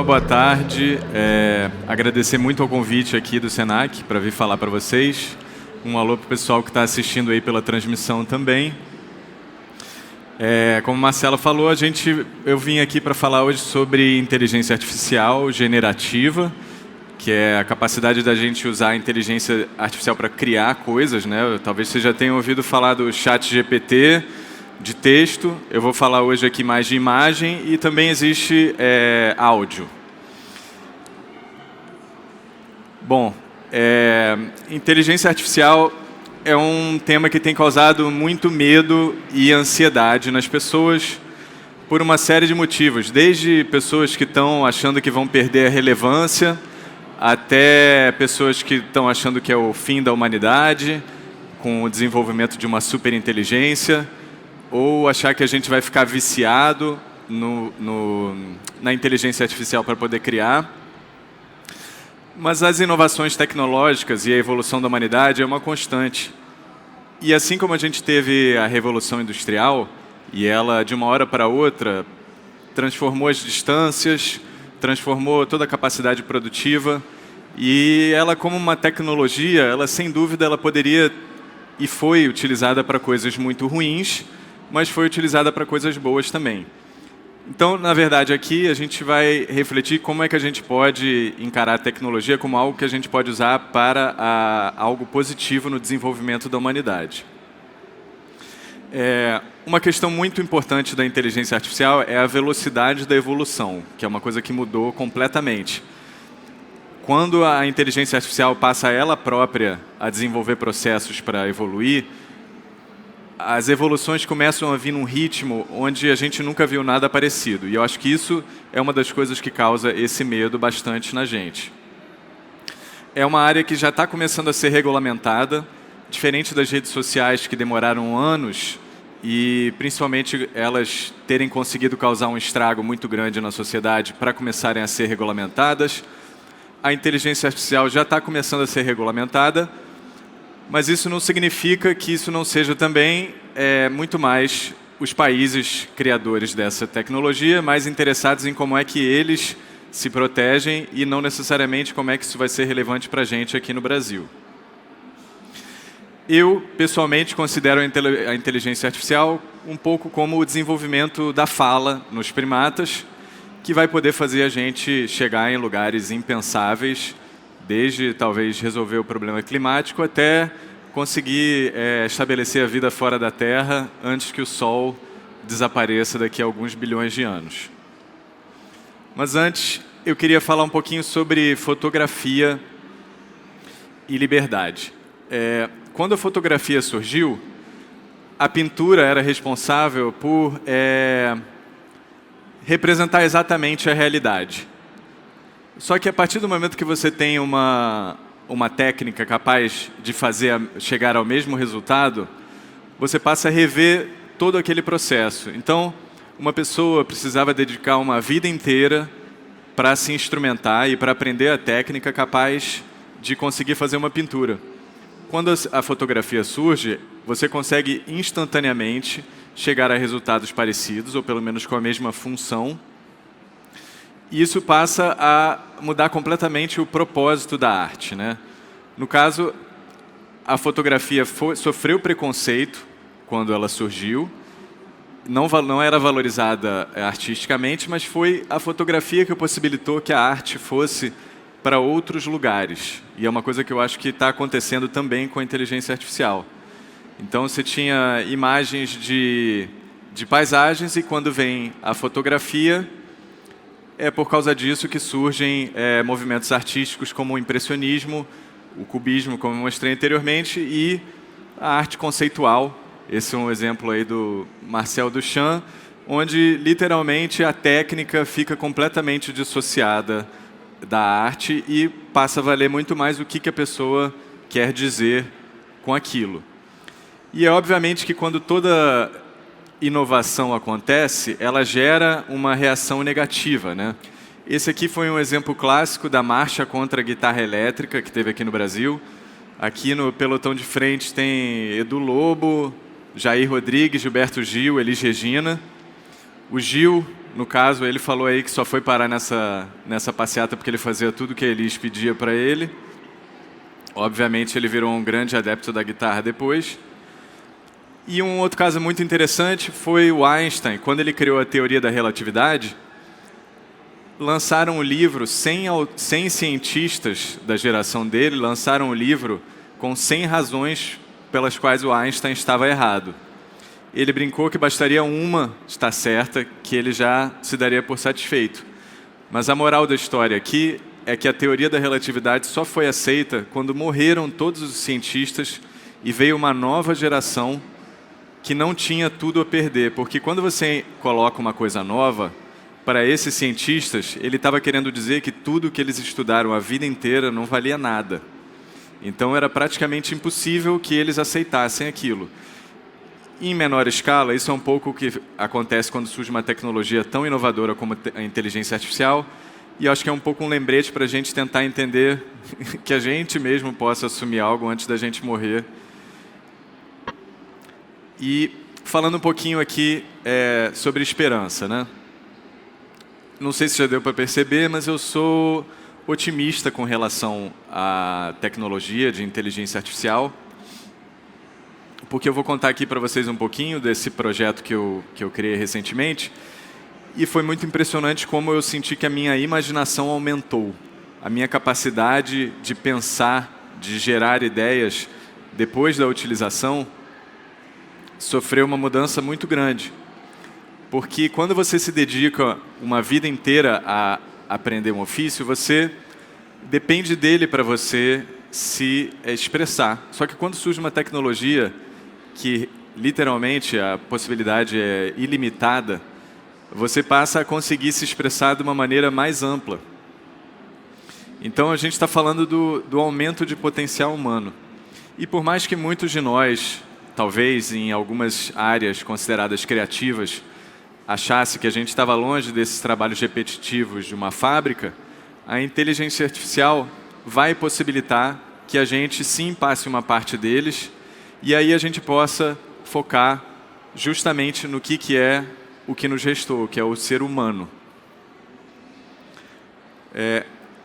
boa tarde. Agradecer muito ao convite aqui do Senac para vir falar para vocês. Um alô para o pessoal que está assistindo aí pela transmissão também. Como a Marcela falou, eu vim aqui para falar hoje sobre inteligência artificial generativa, que é a capacidade da gente usar a inteligência artificial para criar coisas, né? Talvez vocês já tenham ouvido falar do ChatGPT, de texto. Eu vou falar hoje aqui mais de imagem e também existe áudio. Bom, inteligência artificial é um tema que tem causado muito medo e ansiedade nas pessoas por uma série de motivos, desde pessoas que estão achando que vão perder a relevância, até pessoas que estão achando que é o fim da humanidade, com o desenvolvimento de uma superinteligência, ou achar que a gente vai ficar viciado na inteligência artificial para poder criar. Mas as inovações tecnológicas e a evolução da humanidade é uma constante. E assim como a gente teve a Revolução Industrial, e ela, de uma hora para outra, transformou as distâncias, transformou toda a capacidade produtiva, e ela, como uma tecnologia, ela sem dúvida ela poderia e foi utilizada para coisas muito ruins, mas foi utilizada para coisas boas também. Então, na verdade, aqui a gente vai refletir como é que a gente pode encarar a tecnologia como algo que a gente pode usar para algo positivo no desenvolvimento da humanidade. Uma questão muito importante da inteligência artificial é a velocidade da evolução, que é uma coisa que mudou completamente. Quando a inteligência artificial passa ela própria a desenvolver processos para evoluir, as evoluções começam a vir num ritmo onde a gente nunca viu nada parecido. E eu acho que isso é uma das coisas que causa esse medo bastante na gente. É uma área que já está começando a ser regulamentada, diferente das redes sociais que demoraram anos e principalmente elas terem conseguido causar um estrago muito grande na sociedade para começarem a ser regulamentadas. A inteligência artificial já está começando a ser regulamentada, mas isso não significa que isso não seja também muito mais os países criadores dessa tecnologia, mais interessados em como é que eles se protegem e não necessariamente como é que isso vai ser relevante para a gente aqui no Brasil. Eu, pessoalmente, considero a inteligência artificial um pouco como o desenvolvimento da fala nos primatas, que vai poder fazer a gente chegar em lugares impensáveis, desde talvez resolver o problema climático até conseguir estabelecer a vida fora da Terra antes que o Sol desapareça daqui a alguns bilhões de anos. Mas antes, eu queria falar um pouquinho sobre fotografia e liberdade. Quando a fotografia surgiu, a pintura era responsável por representar exatamente a realidade. Só que a partir do momento que você tem uma técnica capaz de chegar ao mesmo resultado, você passa a rever todo aquele processo. Então, uma pessoa precisava dedicar uma vida inteira para se instrumentar e para aprender a técnica capaz de conseguir fazer uma pintura. Quando a fotografia surge, você consegue instantaneamente chegar a resultados parecidos, ou pelo menos com a mesma função. E isso passa a mudar completamente o propósito da arte, né? No caso, a fotografia sofreu preconceito quando ela surgiu, não era valorizada artisticamente, mas foi a fotografia que possibilitou que a arte fosse para outros lugares. E é uma coisa que eu acho que está acontecendo também com a inteligência artificial. Então, você tinha imagens de paisagens e quando vem a fotografia, é por causa disso que surgem movimentos artísticos como o impressionismo, o cubismo, como eu mostrei anteriormente, e a arte conceitual. Esse é um exemplo aí do Marcel Duchamp, onde literalmente a técnica fica completamente dissociada da arte e passa a valer muito mais o que a pessoa quer dizer com aquilo. E é obviamente que quando toda inovação acontece, ela gera uma reação negativa, né? Esse aqui foi um exemplo clássico da marcha contra a guitarra elétrica que teve aqui no Brasil. Aqui no pelotão de frente tem Edu Lobo, Jair Rodrigues, Gilberto Gil, Elis Regina. O Gil No caso, ele falou aí que só foi parar nessa passeata porque ele fazia tudo que a Elis pedia para ele. Obviamente, ele virou um grande adepto da guitarra depois. E um outro caso muito interessante foi o Einstein. Quando ele criou a teoria da relatividade, lançaram um livro, 100 cientistas da geração dele lançaram um livro com 100 razões pelas quais o Einstein estava errado. Ele brincou que bastaria uma estar certa, que ele já se daria por satisfeito. Mas a moral da história aqui é que a teoria da relatividade só foi aceita quando morreram todos os cientistas e veio uma nova geração que não tinha tudo a perder. Porque quando você coloca uma coisa nova, para esses cientistas, ele estava querendo dizer que tudo que eles estudaram a vida inteira não valia nada. Então era praticamente impossível que eles aceitassem aquilo. Em menor escala, isso é um pouco o que acontece quando surge uma tecnologia tão inovadora como a inteligência artificial, e acho que é um pouco um lembrete para a gente tentar entender que a gente mesmo possa assumir algo antes da gente morrer. E falando um pouquinho aqui sobre esperança, né? Não sei se já deu para perceber, mas eu sou otimista com relação à tecnologia de inteligência artificial, porque eu vou contar aqui para vocês um pouquinho desse projeto que eu criei recentemente, e foi muito impressionante como eu senti que a minha imaginação aumentou. A minha capacidade de pensar, de gerar ideias, depois da utilização, sofreu uma mudança muito grande. Porque quando você se dedica uma vida inteira a aprender um ofício, você depende dele para você se expressar. Só que quando surge uma tecnologia que, literalmente, a possibilidade é ilimitada, você passa a conseguir se expressar de uma maneira mais ampla. Então, a gente está falando do aumento de potencial humano. E por mais que muitos de nós, talvez em algumas áreas consideradas criativas, achasse que a gente estava longe desses trabalhos repetitivos de uma fábrica, a inteligência artificial vai possibilitar que a gente sim passe uma parte deles e aí a gente possa focar justamente no que é o que nos restou, que é o ser humano.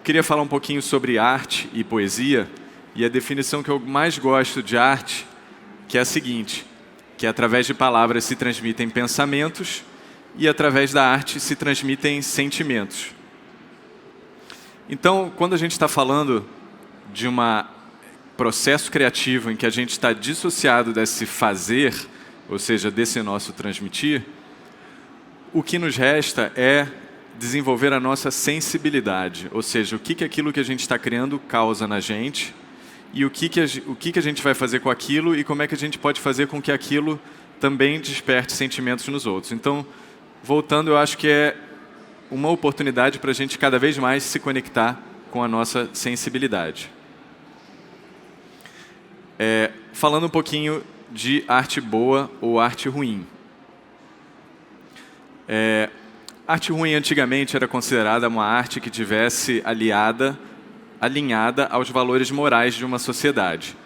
Queria falar um pouquinho sobre arte e poesia, e a definição que eu mais gosto de arte, que é a seguinte, que através de palavras se transmitem pensamentos e através da arte se transmitem sentimentos. Então, quando a gente está falando de um processo criativo em que a gente está dissociado desse fazer, ou seja, desse nosso transmitir, o que nos resta é desenvolver a nossa sensibilidade, ou seja, o que aquilo que a gente está criando causa na gente e o que a gente vai fazer com aquilo e como é que a gente pode fazer com que aquilo também desperte sentimentos nos outros. Então, voltando, eu acho que é uma oportunidade para a gente cada vez mais se conectar com a nossa sensibilidade. Falando um pouquinho de arte boa ou arte ruim. Arte ruim antigamente era considerada uma arte que tivesse alinhada aos valores morais de uma sociedade.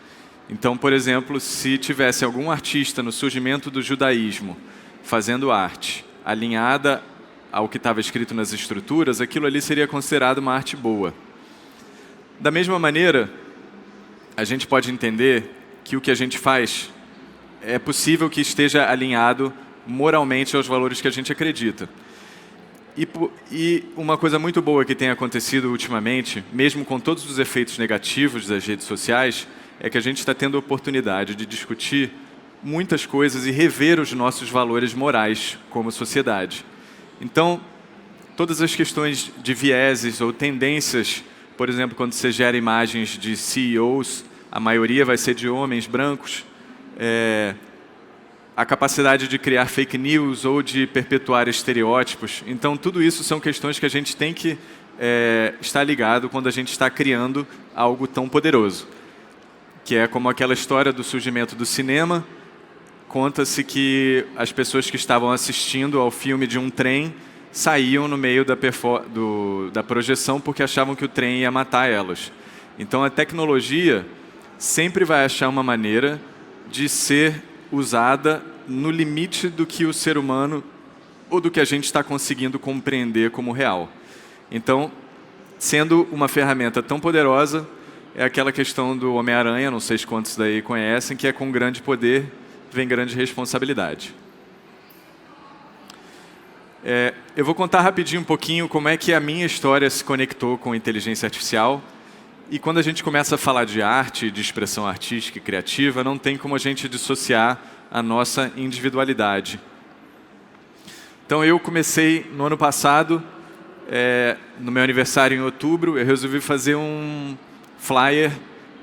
Então, por exemplo, se tivesse algum artista no surgimento do judaísmo fazendo arte alinhada ao que estava escrito nas estruturas, aquilo ali seria considerado uma arte boa. Da mesma maneira, a gente pode entender que o que a gente faz é possível que esteja alinhado moralmente aos valores que a gente acredita. E uma coisa muito boa que tem acontecido ultimamente, mesmo com todos os efeitos negativos das redes sociais, é que a gente está tendo a oportunidade de discutir muitas coisas e rever os nossos valores morais como sociedade. Então, todas as questões de vieses ou tendências, por exemplo, quando você gera imagens de CEOs, a maioria vai ser de homens brancos, a capacidade de criar fake news ou de perpetuar estereótipos. Então, tudo isso são questões que a gente tem que estar ligado quando a gente está criando algo tão poderoso. Que é como aquela história do surgimento do cinema. Conta-se que as pessoas que estavam assistindo ao filme de um trem saíam no meio da projeção porque achavam que o trem ia matar elas. Então, a tecnologia sempre vai achar uma maneira de ser usada no limite do que o ser humano ou do que a gente está conseguindo compreender como real. Então, sendo uma ferramenta tão poderosa, é aquela questão do Homem-Aranha, não sei quantos daí conhecem, que é com grande poder vem grande responsabilidade. Eu vou contar rapidinho um pouquinho como é que a minha história se conectou com inteligência artificial. E quando a gente começa a falar de arte, de expressão artística e criativa, não tem como a gente dissociar a nossa individualidade. Então eu comecei no ano passado, no meu aniversário em outubro, eu resolvi fazer um flyer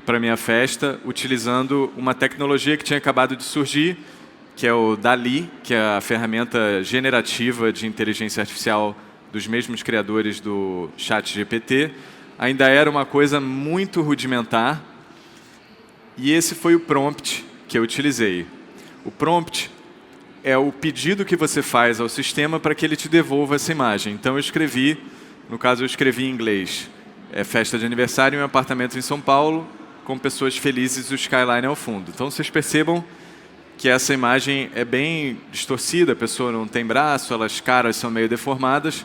para minha festa, utilizando uma tecnologia que tinha acabado de surgir, que é o DALL-E, que é a ferramenta generativa de inteligência artificial dos mesmos criadores do ChatGPT. Ainda era uma coisa muito rudimentar, e esse foi o prompt que eu utilizei. O prompt é o pedido que você faz ao sistema para que ele te devolva essa imagem. Então eu escrevi, no caso eu escrevi em inglês, festa de aniversário em um apartamento em São Paulo, com pessoas felizes e o skyline ao fundo. Então vocês percebam que essa imagem é bem distorcida, a pessoa não tem braço, as caras são meio deformadas.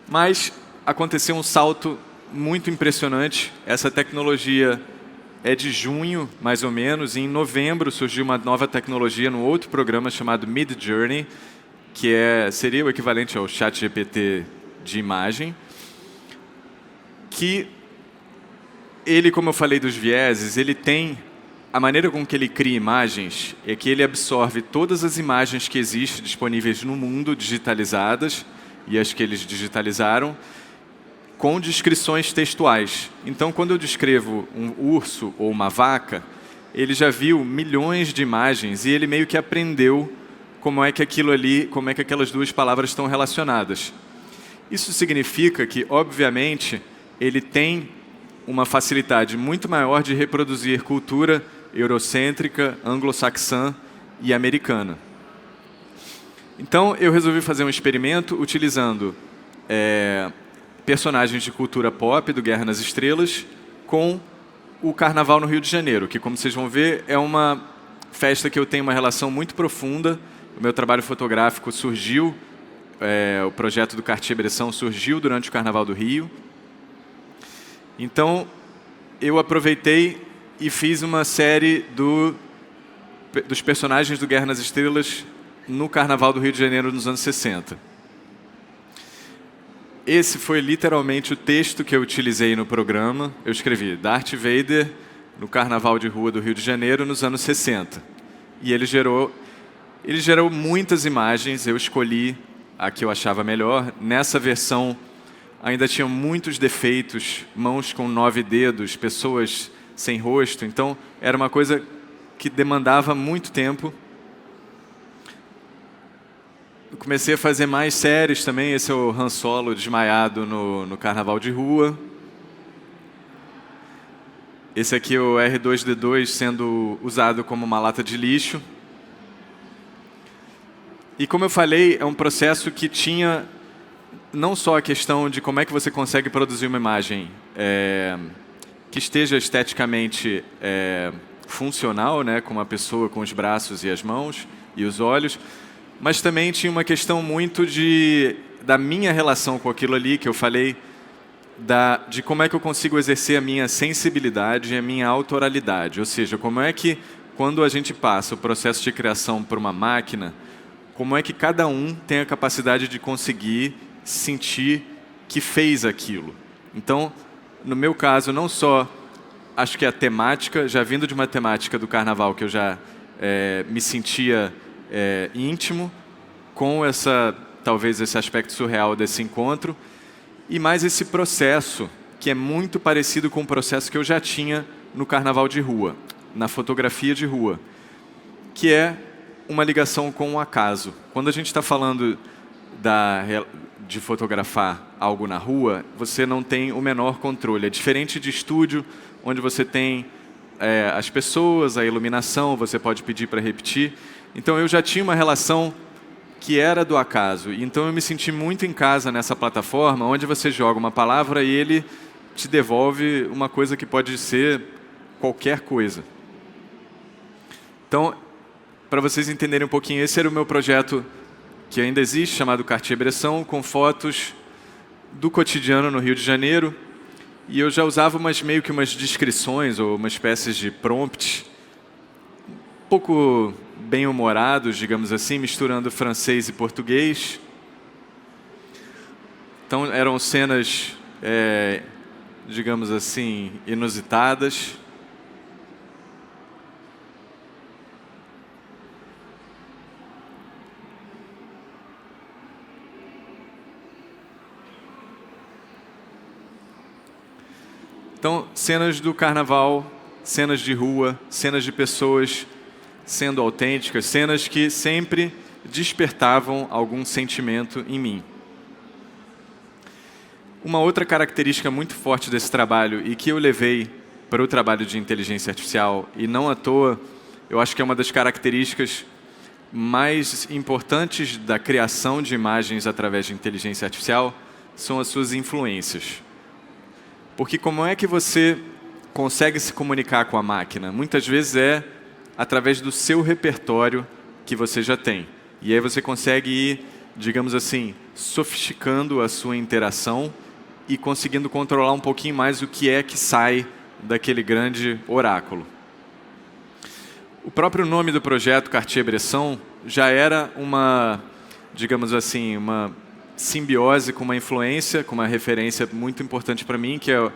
Mas aconteceu um salto muito impressionante. Essa tecnologia é de junho, mais ou menos, e em novembro surgiu uma nova tecnologia num outro programa chamado Midjourney, que seria o equivalente ao ChatGPT de imagem, que ele, como eu falei dos vieses, ele tem a maneira com que ele cria imagens é que ele absorve todas as imagens que existem disponíveis no mundo digitalizadas, e as que eles digitalizaram, com descrições textuais. Então, quando eu descrevo um urso ou uma vaca, ele já viu milhões de imagens e ele meio que aprendeu como é que aquilo ali, como é que aquelas duas palavras estão relacionadas. Isso significa que, obviamente, ele tem uma facilidade muito maior de reproduzir cultura eurocêntrica, anglo-saxã e americana. Então, eu resolvi fazer um experimento utilizando personagens de cultura pop do Guerra nas Estrelas com o Carnaval no Rio de Janeiro, que, como vocês vão ver, é uma festa que eu tenho uma relação muito profunda. O meu trabalho fotográfico surgiu, o projeto do Cartier-Bresson surgiu durante o Carnaval do Rio. Então, eu aproveitei e fiz uma série dos personagens do Guerra nas Estrelas no Carnaval do Rio de Janeiro nos anos 60. Esse foi literalmente o texto que eu utilizei no programa. Eu escrevi Darth Vader no Carnaval de Rua do Rio de Janeiro nos anos 60. E ele gerou muitas imagens, eu escolhi a que eu achava melhor. Nessa versão ainda tinham muitos defeitos, mãos com 9 dedos, pessoas sem rosto. Então, era uma coisa que demandava muito tempo. Eu comecei a fazer mais séries também. Esse é o Han Solo desmaiado no Carnaval de Rua. Esse aqui é o R2-D2 sendo usado como uma lata de lixo. E como eu falei, é um processo que tinha não só a questão de como é que você consegue produzir uma imagem que esteja esteticamente funcional, né, com uma pessoa com os braços e as mãos e os olhos, mas também tinha uma questão muito da minha relação com aquilo ali, que eu falei, de como é que eu consigo exercer a minha sensibilidade e a minha autoralidade. Ou seja, como é que, quando a gente passa o processo de criação para uma máquina, como é que cada um tem a capacidade de conseguir sentir que fez aquilo. Então, no meu caso, não só acho que a temática, já vindo de uma temática do carnaval que eu já me sentia íntimo, com talvez esse aspecto surreal desse encontro, e mais esse processo, que é muito parecido com o processo que eu já tinha no carnaval de rua, na fotografia de rua, que é uma ligação com o acaso. Quando a gente está falando de fotografar algo na rua, você não tem o menor controle. É diferente de estúdio, onde você tem as pessoas, a iluminação, você pode pedir para repetir. Então eu já tinha uma relação que era do acaso. Então eu me senti muito em casa nessa plataforma, onde você joga uma palavra e ele te devolve uma coisa que pode ser qualquer coisa. Então, para vocês entenderem um pouquinho, esse era o meu projeto que ainda existe, chamado Cartier-Bresson, com fotos do cotidiano no Rio de Janeiro. E eu já usava meio que umas descrições ou uma espécie de prompt, um pouco bem-humorados, digamos assim, misturando francês e português. Então eram cenas, digamos assim, inusitadas. Então, cenas do carnaval, cenas de rua, cenas de pessoas sendo autênticas, cenas que sempre despertavam algum sentimento em mim. Uma outra característica muito forte desse trabalho e que eu levei para o trabalho de inteligência artificial, e não à toa, eu acho que é uma das características mais importantes da criação de imagens através de inteligência artificial, são as suas influências. Porque como é que você consegue se comunicar com a máquina? Muitas vezes é através do seu repertório que você já tem. E aí você consegue ir, digamos assim, sofisticando a sua interação e conseguindo controlar um pouquinho mais o que é que sai daquele grande oráculo. O próprio nome do projeto, Cartier-Bresson, já era uma, digamos assim, uma simbiose com uma influência, com uma referência muito importante para mim, que é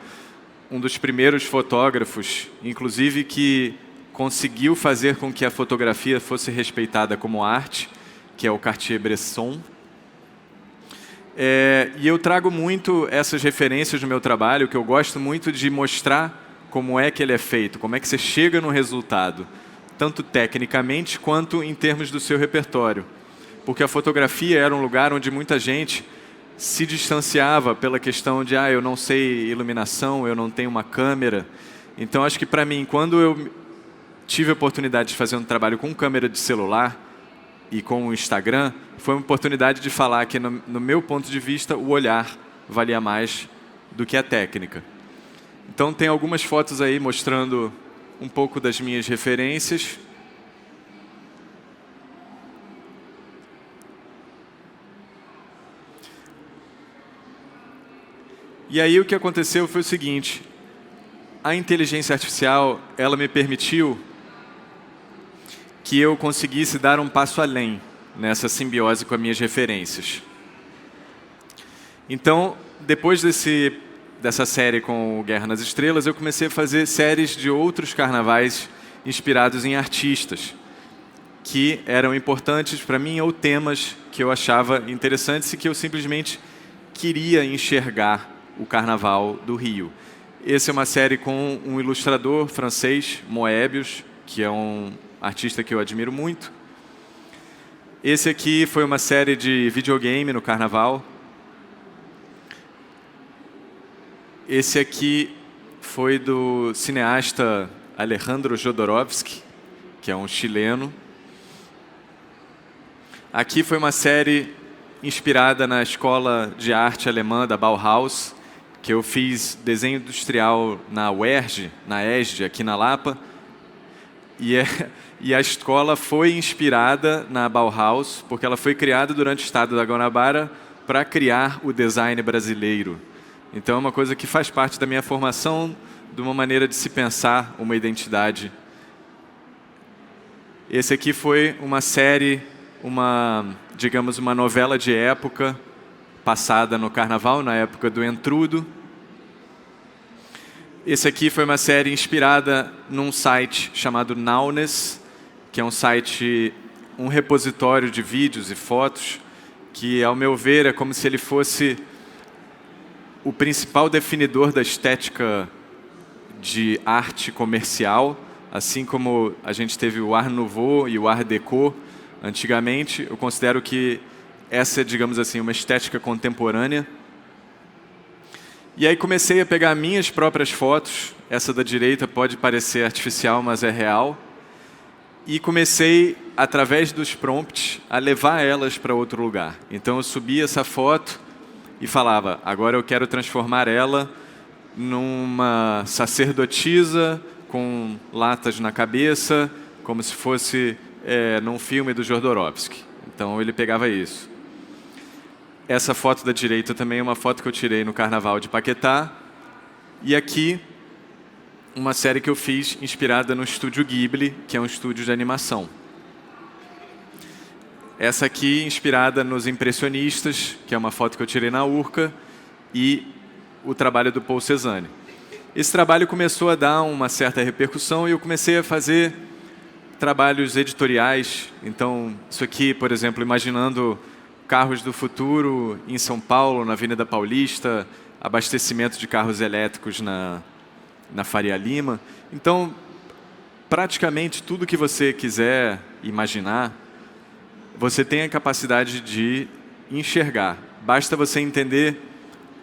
um dos primeiros fotógrafos, inclusive, que conseguiu fazer com que a fotografia fosse respeitada como arte, que é o Cartier-Bresson. E eu trago muito essas referências no meu trabalho, que eu gosto muito de mostrar como é que ele é feito, como é que você chega no resultado, tanto tecnicamente quanto em termos do seu repertório. Porque a fotografia era um lugar onde muita gente se distanciava pela questão de eu não sei iluminação, eu não tenho uma câmera. Então, acho que para mim, quando eu tive a oportunidade de fazer um trabalho com câmera de celular e com o Instagram, foi uma oportunidade de falar que, no meu ponto de vista, o olhar valia mais do que a técnica. Então, tem algumas fotos aí mostrando um pouco das minhas referências. E aí o que aconteceu foi o seguinte: a inteligência artificial, ela me permitiu que eu conseguisse dar um passo além nessa simbiose com as minhas referências. Então, depois dessa série com o Guerra nas Estrelas, eu comecei a fazer séries de outros carnavais inspirados em artistas que eram importantes para mim ou temas que eu achava interessantes e que eu simplesmente queria enxergar o Carnaval do Rio. Essa é uma série com um ilustrador francês, Moebius, que é um artista que eu admiro muito. Esse aqui foi uma série de videogame no Carnaval. Esse aqui foi do cineasta Alejandro Jodorowsky, que é um chileno. Aqui foi uma série inspirada na escola de arte alemã da Bauhaus, que eu fiz desenho industrial na UERJ, na ESD, aqui na Lapa. E a escola foi inspirada na Bauhaus, porque ela foi criada durante o Estado da Guanabara para criar o design brasileiro. Então é uma coisa que faz parte da minha formação, de uma maneira de se pensar uma identidade. Esse aqui foi uma série, digamos, uma novela de época, passada no Carnaval, na época do Entrudo. Esse aqui foi uma série inspirada num site chamado Nauness, que é um site, um repositório de vídeos e fotos, que, ao meu ver, é como se ele fosse o principal definidor da estética de arte comercial, assim como a gente teve o Art Nouveau e o Art Deco antigamente. Eu considero que essa é, digamos assim, uma estética contemporânea. E aí comecei a pegar minhas próprias fotos. Essa da direita pode parecer artificial, mas é real. E comecei, através dos prompts, a levar elas para outro lugar. Então eu subia essa foto e falava: agora eu quero transformar ela numa sacerdotisa com latas na cabeça, como se fosse num filme do Jodorowsky. Então ele pegava isso. essa foto da direita também é uma foto que eu tirei no Carnaval de Paquetá. E aqui, uma série que eu fiz inspirada no Estúdio Ghibli, que é um estúdio de animação. Essa aqui, inspirada nos Impressionistas, que é uma foto que eu tirei na Urca, e o trabalho do Paul Cézanne. Esse trabalho começou a dar uma certa repercussão e eu comecei a fazer trabalhos editoriais. Então, isso aqui, por exemplo, imaginando carros do futuro em São Paulo, na Avenida Paulista, abastecimento de carros elétricos na Faria Lima. Então, praticamente tudo que você quiser imaginar, você tem a capacidade de enxergar. Basta você entender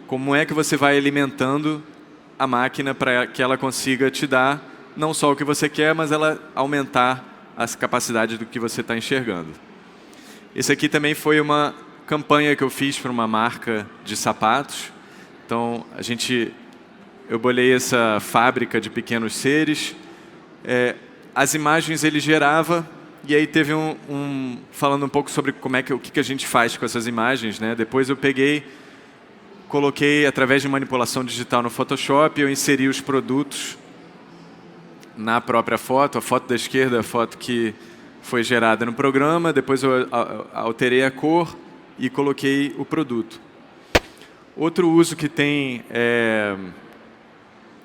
como é que você vai alimentando a máquina para que ela consiga te dar não só o que você quer, mas ela aumentar as capacidades do que você está enxergando. Esse aqui também foi uma campanha que eu fiz para uma marca de sapatos. Então, eu bolei essa fábrica de pequenos seres. As imagens ele gerava, e aí teve falando um pouco sobre o que a gente faz com essas imagens, né? Depois eu coloquei, através de manipulação digital no Photoshop, eu inseri os produtos na própria foto. A foto da esquerda é a foto que foi gerada no programa, depois eu alterei a cor e coloquei o produto. Outro uso que tem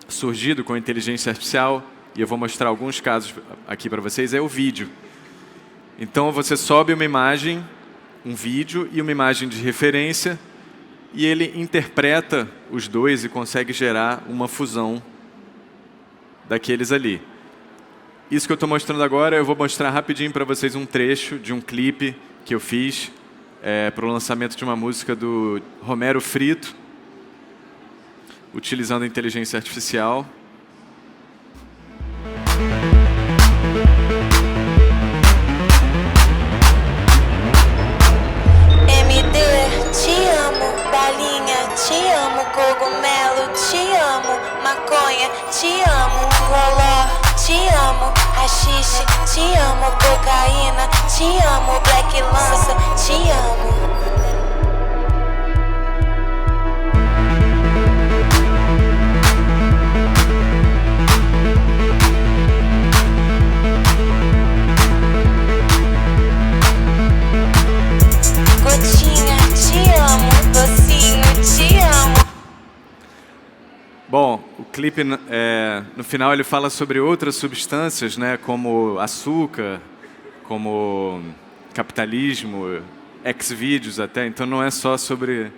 surgido com a inteligência artificial, e eu vou mostrar alguns casos aqui para vocês, é o vídeo. Então você sobe uma imagem, um vídeo e uma imagem de referência, e ele interpreta os dois e consegue gerar uma fusão daqueles ali. Isso que eu estou mostrando agora, eu vou mostrar rapidinho para vocês um trecho de um clipe que eu fiz para o lançamento de uma música do Romero Frito, utilizando a inteligência artificial. Te amo, balinha, te amo, cogumelo, te amo, maconha, te amo, loló, te amo, haxixe, te amo, cocaína, te amo, black lança, te amo. Bom, o clipe, no final, ele fala sobre outras substâncias, né, como açúcar, como capitalismo, Xvideos até. Então, não é só sobre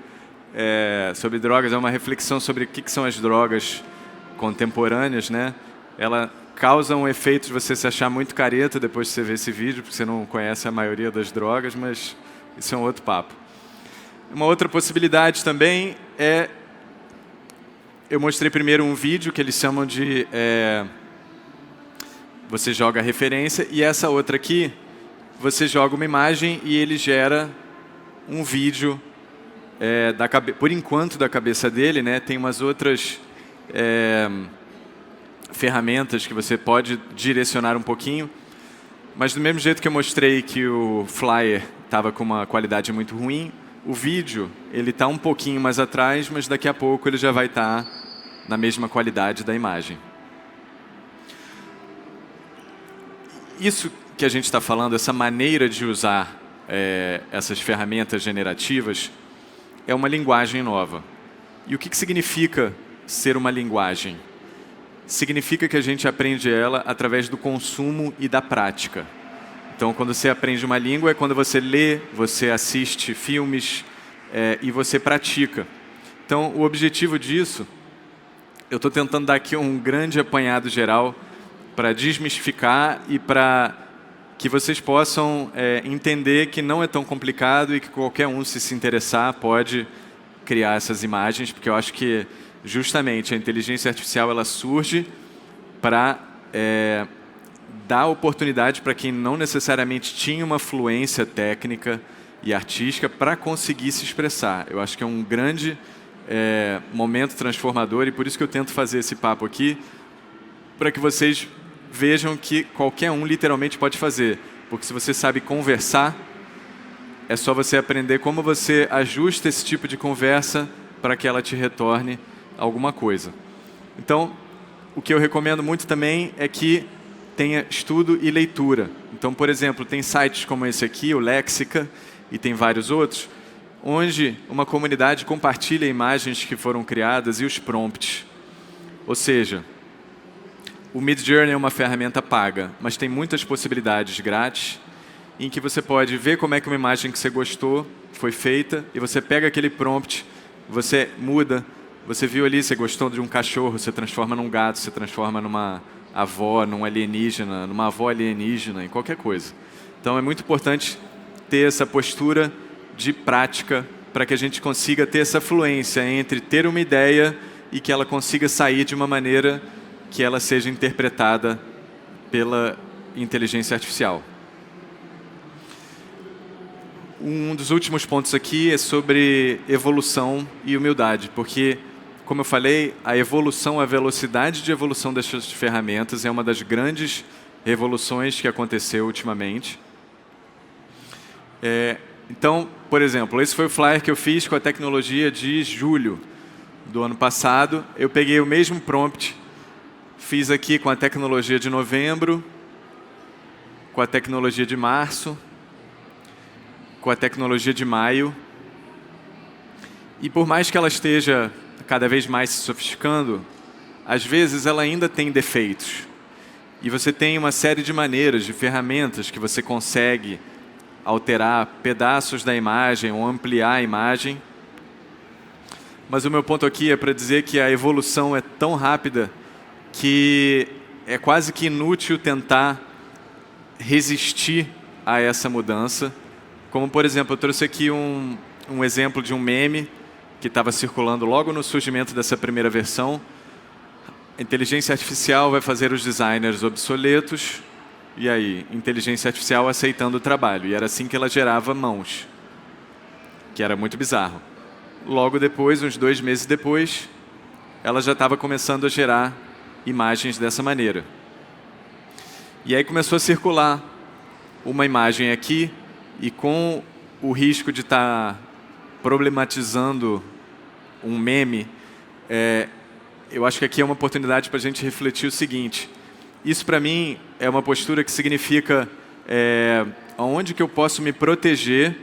drogas, é uma reflexão sobre o que são as drogas contemporâneas, né? Ela causa um efeito de você se achar muito careta depois de você ver esse vídeo, porque você não conhece a maioria das drogas, mas isso é um outro papo. Uma outra possibilidade também eu mostrei primeiro um vídeo que eles chamam de... você joga a referência, e essa outra aqui, você joga uma imagem e ele gera um vídeo, por enquanto, da cabeça dele, né? Tem umas outras ferramentas que você pode direcionar um pouquinho, mas do mesmo jeito que eu mostrei que o flyer estava com uma qualidade muito ruim, o vídeo ele está um pouquinho mais atrás, mas daqui a pouco ele já vai estar na mesma qualidade da imagem. Isso que a gente está falando, essa maneira de usar essas ferramentas generativas, é uma linguagem nova. E o que significa ser uma linguagem? Significa que a gente aprende ela através do consumo e da prática. Então, quando você aprende uma língua, é quando você lê, você assiste filmes e você pratica. Então, o objetivo disso, eu estou tentando dar aqui um grande apanhado geral para desmistificar e para que vocês possam entender que não é tão complicado e que qualquer um, se interessar, pode criar essas imagens, porque eu acho que justamente a inteligência artificial ela surge para dar oportunidade para quem não necessariamente tinha uma fluência técnica e artística para conseguir se expressar. Eu acho que é um grande momento transformador, e por isso que eu tento fazer esse papo aqui, para que vocês vejam que qualquer um literalmente pode fazer. Porque se você sabe conversar, é só você aprender como você ajusta esse tipo de conversa para que ela te retorne alguma coisa. Então, o que eu recomendo muito também é que tenha estudo e leitura. Então, por exemplo, tem sites como esse aqui, o Lexica, e tem vários outros, onde uma comunidade compartilha imagens que foram criadas e os prompts. Ou seja, o Midjourney é uma ferramenta paga, mas tem muitas possibilidades grátis, em que você pode ver como é que uma imagem que você gostou foi feita, e você pega aquele prompt, você muda, você viu ali, você gostou de um cachorro, você transforma num gato, você transforma numa avó, num alienígena, numa avó alienígena, em qualquer coisa. Então é muito importante ter essa postura de prática para que a gente consiga ter essa fluência entre ter uma ideia e que ela consiga sair de uma maneira que ela seja interpretada pela inteligência artificial. Um dos últimos pontos aqui é sobre evolução e humildade, porque, como eu falei, a evolução, a velocidade de evolução dessas ferramentas é uma das grandes revoluções que aconteceu ultimamente. Então, por exemplo, esse foi o flyer que eu fiz com a tecnologia de julho do ano passado. Eu peguei o mesmo prompt, fiz aqui com a tecnologia de novembro, com a tecnologia de março, com a tecnologia de maio. E por mais que ela esteja cada vez mais se sofisticando, às vezes ela ainda tem defeitos. E você tem uma série de maneiras, de ferramentas que você consegue alterar pedaços da imagem ou ampliar a imagem. Mas o meu ponto aqui é para dizer que a evolução é tão rápida que é quase que inútil tentar resistir a essa mudança. Como, por exemplo, eu trouxe aqui um exemplo de um meme que estava circulando logo no surgimento dessa primeira versão. A inteligência artificial vai fazer os designers obsoletos, e aí, inteligência artificial aceitando o trabalho. E era assim que ela gerava mãos, que era muito bizarro. Logo depois, uns 2 meses depois, ela já estava começando a gerar imagens dessa maneira. E aí começou a circular uma imagem aqui, e com o risco de estar problematizando um meme, eu acho que aqui é uma oportunidade para a gente refletir o seguinte. Isso, para mim, é uma postura que significa aonde que eu posso me proteger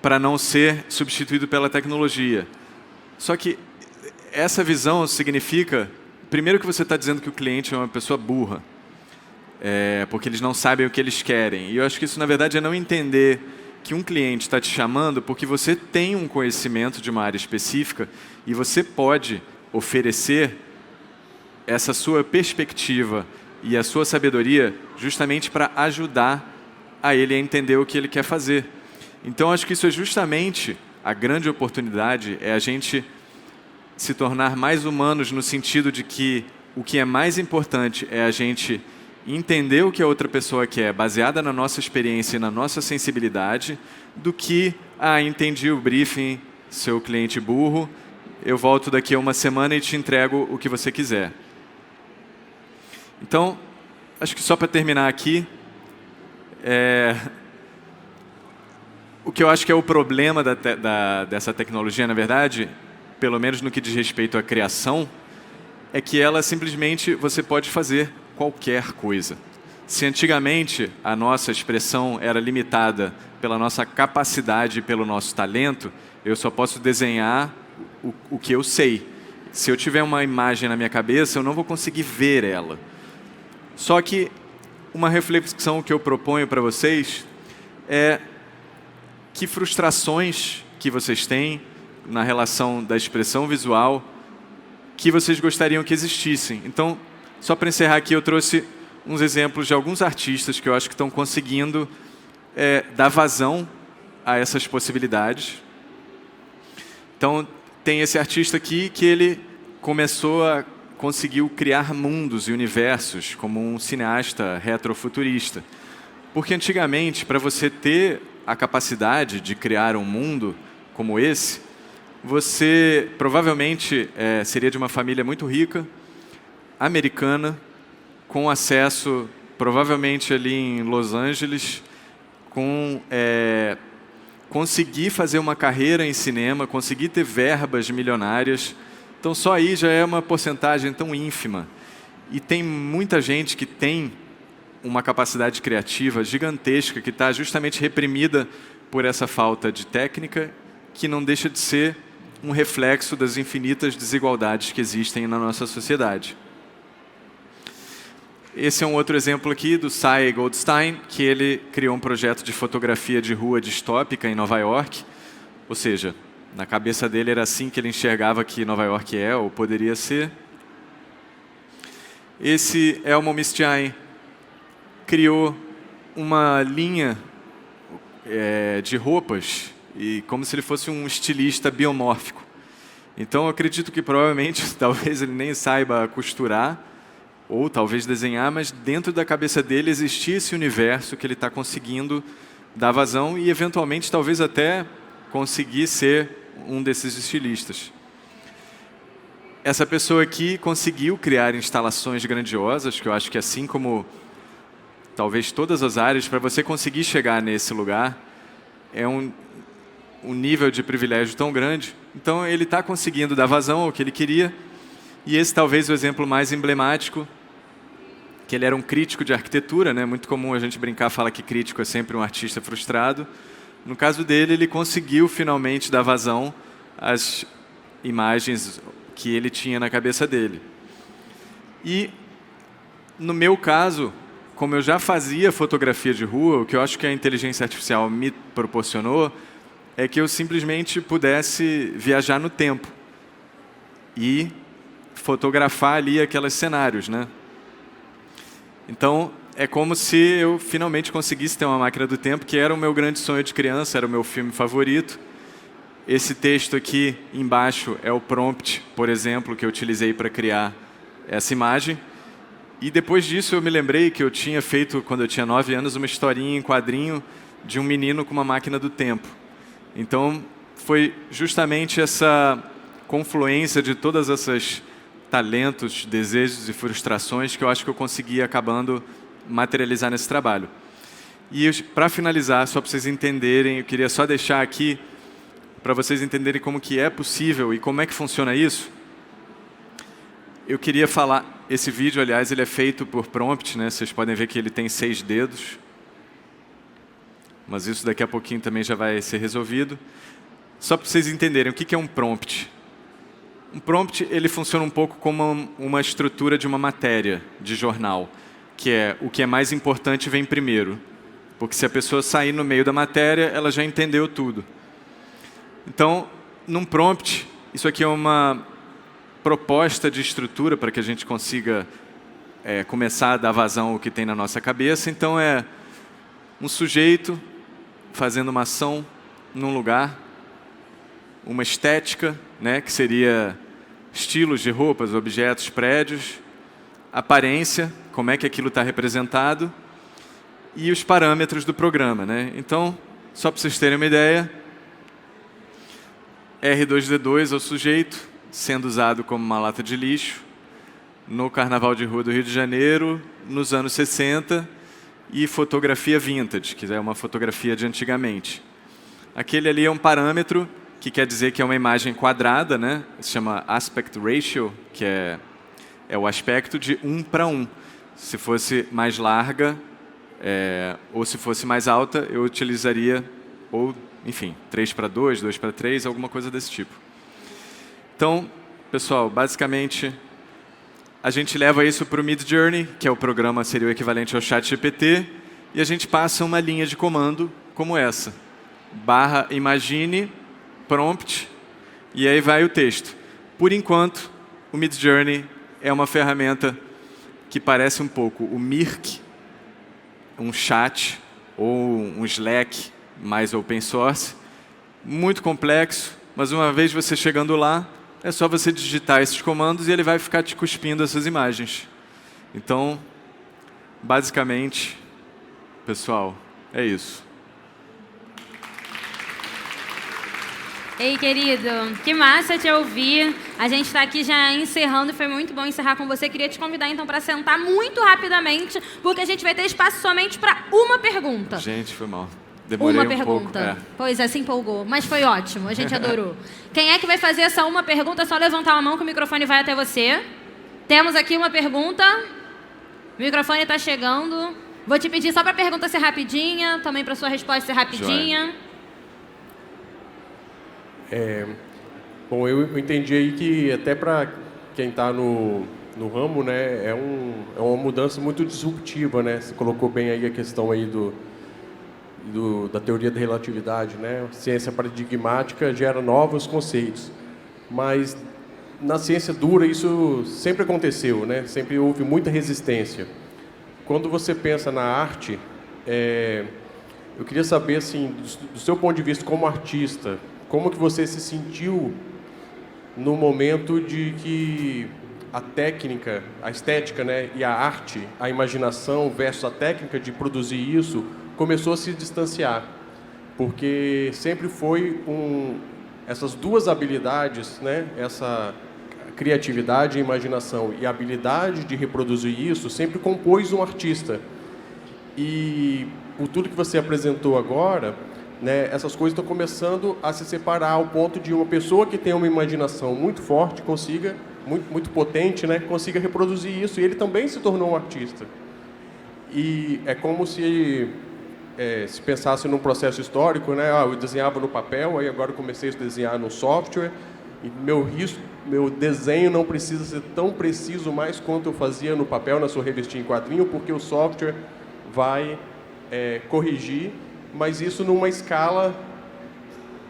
para não ser substituído pela tecnologia. Só que essa visão significa, primeiro, que você está dizendo que o cliente é uma pessoa burra, porque eles não sabem o que eles querem. E eu acho que isso, na verdade, é não entender que um cliente está te chamando porque você tem um conhecimento de uma área específica e você pode oferecer essa sua perspectiva e a sua sabedoria justamente para ajudar a ele a entender o que ele quer fazer. Então, acho que isso é justamente a grande oportunidade, é a gente se tornar mais humanos no sentido de que o que é mais importante é a gente entender o que a outra pessoa quer, baseada na nossa experiência e na nossa sensibilidade, do que, entendi o briefing, seu cliente burro, eu volto daqui a uma semana e te entrego o que você quiser. Então, acho que só para terminar aqui, o que eu acho que é o problema dessa tecnologia, na verdade, pelo menos no que diz respeito à criação, é que ela simplesmente, você pode fazer qualquer coisa. Se antigamente a nossa expressão era limitada pela nossa capacidade e pelo nosso talento, eu só posso desenhar o que eu sei. Se eu tiver uma imagem na minha cabeça, eu não vou conseguir ver ela. Só que uma reflexão que eu proponho para vocês é que frustrações que vocês têm na relação da expressão visual que vocês gostariam que existissem. Então, só para encerrar aqui, eu trouxe uns exemplos de alguns artistas que eu acho que estão conseguindo dar vazão a essas possibilidades. Então, tem esse artista aqui que ele conseguiu criar mundos e universos como um cineasta retrofuturista. Porque antigamente, para você ter a capacidade de criar um mundo como esse, você provavelmente seria de uma família muito rica, americana, com acesso provavelmente ali em Los Angeles, com conseguir fazer uma carreira em cinema, conseguir ter verbas milionárias. Então, só aí já é uma porcentagem tão ínfima. E tem muita gente que tem uma capacidade criativa gigantesca que está justamente reprimida por essa falta de técnica, que não deixa de ser um reflexo das infinitas desigualdades que existem na nossa sociedade. Esse é um outro exemplo aqui do Cy Goldstein, que ele criou um projeto de fotografia de rua distópica em Nova York. Ou seja, na cabeça dele era assim que ele enxergava que Nova York é ou poderia ser. Esse Elmo Mistiain criou uma linha de roupas, e como se ele fosse um estilista biomórfico. Então, eu acredito que provavelmente, talvez ele nem saiba costurar, ou talvez desenhar, mas dentro da cabeça dele existia esse universo que ele está conseguindo dar vazão e, eventualmente, talvez até conseguir ser um desses estilistas. Essa pessoa aqui conseguiu criar instalações grandiosas, que eu acho que assim como talvez todas as áreas, para você conseguir chegar nesse lugar, é um nível de privilégio tão grande. Então, ele está conseguindo dar vazão ao que ele queria, e esse talvez o exemplo mais emblemático, que ele era um crítico de arquitetura, né? Muito comum a gente brincar, falar que crítico é sempre um artista frustrado. No caso dele, ele conseguiu finalmente dar vazão às imagens que ele tinha na cabeça dele. E, no meu caso, como eu já fazia fotografia de rua, o que eu acho que a inteligência artificial me proporcionou é que eu simplesmente pudesse viajar no tempo e fotografar ali aqueles cenários, né? Então, é como se eu finalmente conseguisse ter uma máquina do tempo, que era o meu grande sonho de criança, era o meu filme favorito. Esse texto aqui embaixo é o prompt, por exemplo, que eu utilizei para criar essa imagem. E depois disso eu me lembrei que eu tinha feito, quando eu tinha 9 anos, uma historinha em quadrinho de um menino com uma máquina do tempo. Então, foi justamente essa confluência de todas essas talentos, desejos e frustrações que eu acho que eu consegui acabando materializar nesse trabalho. E para finalizar, só para vocês entenderem, eu queria só deixar aqui para vocês entenderem como que é possível e como é que funciona isso. Eu queria falar, esse vídeo, aliás, ele é feito por prompt, né? Vocês podem ver que ele tem 6 dedos. Mas isso daqui a pouquinho também já vai ser resolvido. Só para vocês entenderem o que é um prompt. Um prompt, ele funciona um pouco como uma estrutura de uma matéria de jornal, que é o que é mais importante vem primeiro. Porque se a pessoa sair no meio da matéria, ela já entendeu tudo. Então, num prompt, isso aqui é uma proposta de estrutura para que a gente consiga começar a dar vazão ao que tem na nossa cabeça. Então, é um sujeito fazendo uma ação num lugar, uma estética, né, que seria estilos de roupas, objetos, prédios, aparência, como é que aquilo está representado, e os parâmetros do programa, né? Então, só para vocês terem uma ideia, R2D2 é o sujeito, sendo usado como uma lata de lixo, no Carnaval de Rua do Rio de Janeiro, nos anos 60, e fotografia vintage, que é uma fotografia de antigamente. Aquele ali é um parâmetro que quer dizer que é uma imagem quadrada, né? Se chama aspect ratio, que é o aspecto de 1:1. Se fosse mais larga, ou se fosse mais alta, eu utilizaria, ou, enfim, 3:2, 2:3, alguma coisa desse tipo. Então, pessoal, basicamente, a gente leva isso para o Midjourney, que é o programa, seria o equivalente ao ChatGPT, e a gente passa uma linha de comando como essa. /imagine, prompt, e aí vai o texto. Por enquanto, o Midjourney é uma ferramenta que parece um pouco o Mirk, um chat ou um Slack mais open source, muito complexo, mas uma vez você chegando lá, é só você digitar esses comandos e ele vai ficar te cuspindo essas imagens. Então, basicamente, pessoal, é isso. Ei, querido, que massa te ouvir. A gente está aqui já encerrando e foi muito bom encerrar com você. Queria te convidar, então, para sentar muito rapidamente, porque a gente vai ter espaço somente para uma pergunta. Gente, foi mal. Demorei uma um pergunta. pouco, Pois é, se empolgou. Mas foi ótimo, a gente adorou. Quem é que vai fazer essa uma pergunta? É só levantar a mão que o microfone vai até você. Temos aqui uma pergunta. O microfone está chegando. Vou te pedir só para a pergunta ser rapidinha, também para a sua resposta ser rapidinha. Bom, eu entendi aí que até para quem está no ramo, né, é uma mudança muito disruptiva, né? Você colocou bem aí a questão aí da teoria da relatividade, né? Ciência paradigmática gera novos conceitos, mas na ciência dura isso sempre aconteceu, né? Sempre houve muita resistência. Quando você pensa na arte, eu queria saber, assim, do seu ponto de vista como artista, como que você se sentiu no momento de que a técnica, a estética, né, e a arte, a imaginação versus a técnica de produzir isso, começou a se distanciar, porque sempre foi essas duas habilidades, né, essa criatividade e imaginação e a habilidade de reproduzir isso, sempre compôs um artista. E por tudo que você apresentou agora, né, essas coisas estão começando a se separar ao ponto de uma pessoa que tem uma imaginação muito forte consiga, muito potente, né, consiga reproduzir isso, e ele também se tornou um artista. E é como se pensasse num processo histórico, né? Eu desenhava no papel, aí agora eu comecei a desenhar no software, e meu desenho não precisa ser tão preciso mais quanto eu fazia no papel, na sua revistinha em quadrinho, porque o software vai corrigir, mas isso numa escala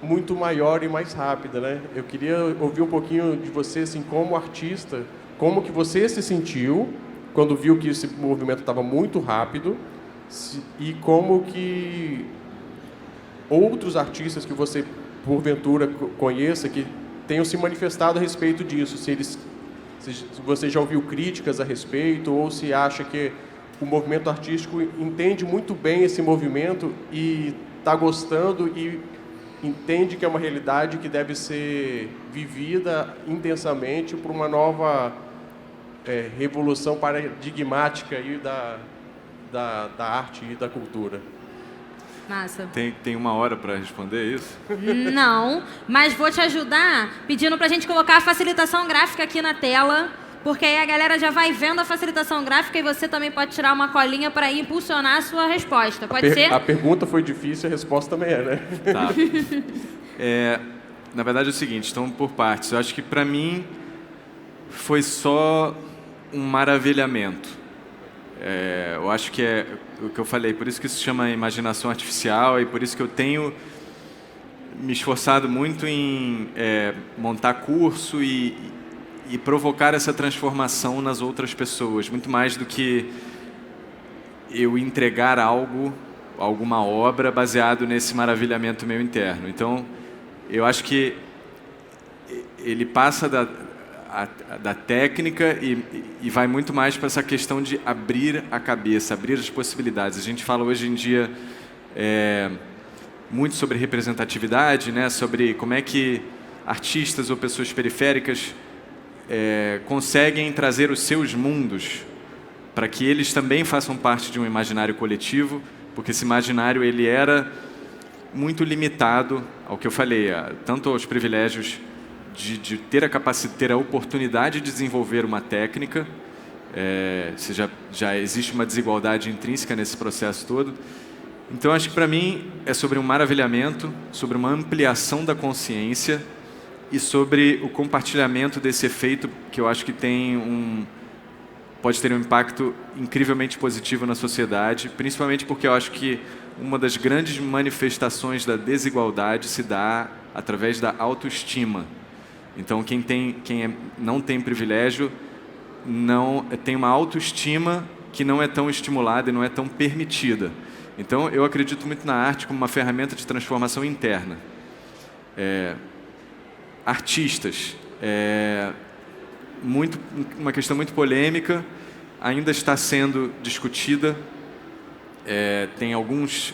muito maior e mais rápida, né? Eu queria ouvir um pouquinho de você, assim, como artista, como que você se sentiu quando viu que esse movimento estava muito rápido e como que outros artistas que você, porventura, conheça, que tenham se manifestado a respeito disso, se você já ouviu críticas a respeito ou se acha que o movimento artístico entende muito bem esse movimento e está gostando e entende que é uma realidade que deve ser vivida intensamente por uma nova revolução paradigmática aí da arte e da cultura. Massa. Tem 1 hora para responder isso? Não, mas vou te ajudar pedindo pra gente colocar a facilitação gráfica aqui na tela, porque aí a galera já vai vendo a facilitação gráfica e você também pode tirar uma colinha para impulsionar a sua resposta. Pode ser? A pergunta foi difícil, a resposta também é, né? Tá. Na verdade é o seguinte, estão por partes. Eu acho que para mim foi só um maravilhamento. Eu acho que é o que eu falei, por isso que isso se chama imaginação artificial e por isso que eu tenho me esforçado muito em montar curso e provocar essa transformação nas outras pessoas, muito mais do que eu entregar alguma obra baseado nesse maravilhamento meu interno. Então, eu acho que ele passa da técnica e vai muito mais para essa questão de abrir a cabeça, abrir as possibilidades. A gente fala hoje em dia muito sobre representatividade, né? Sobre como é que artistas ou pessoas periféricas conseguem trazer os seus mundos para que eles também façam parte de um imaginário coletivo, porque esse imaginário ele era muito limitado ao que eu falei, tanto aos privilégios de ter a capacidade, ter a oportunidade de desenvolver uma técnica, já existe uma desigualdade intrínseca nesse processo todo. Então, acho que para mim é sobre um maravilhamento, sobre uma ampliação da consciência e sobre o compartilhamento desse efeito que eu acho que pode ter um impacto incrivelmente positivo na sociedade, principalmente porque eu acho que uma das grandes manifestações da desigualdade se dá através da autoestima. Então, quem não tem privilégio tem uma autoestima que não é tão estimulada e não é tão permitida. Então, eu acredito muito na arte como uma ferramenta de transformação interna. Artistas, uma questão muito polêmica, ainda está sendo discutida. Tem algumas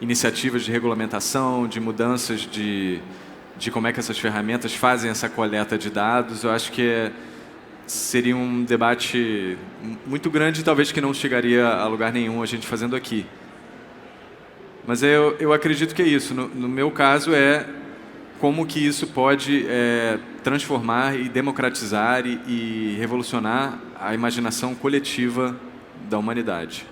iniciativas de regulamentação, de mudanças de como é que essas ferramentas fazem essa coleta de dados. Eu acho que seria um debate muito grande, talvez que não chegaria a lugar nenhum a gente fazendo aqui. Mas eu acredito que é isso. No meu caso, é como que isso pode transformar e democratizar e revolucionar a imaginação coletiva da humanidade.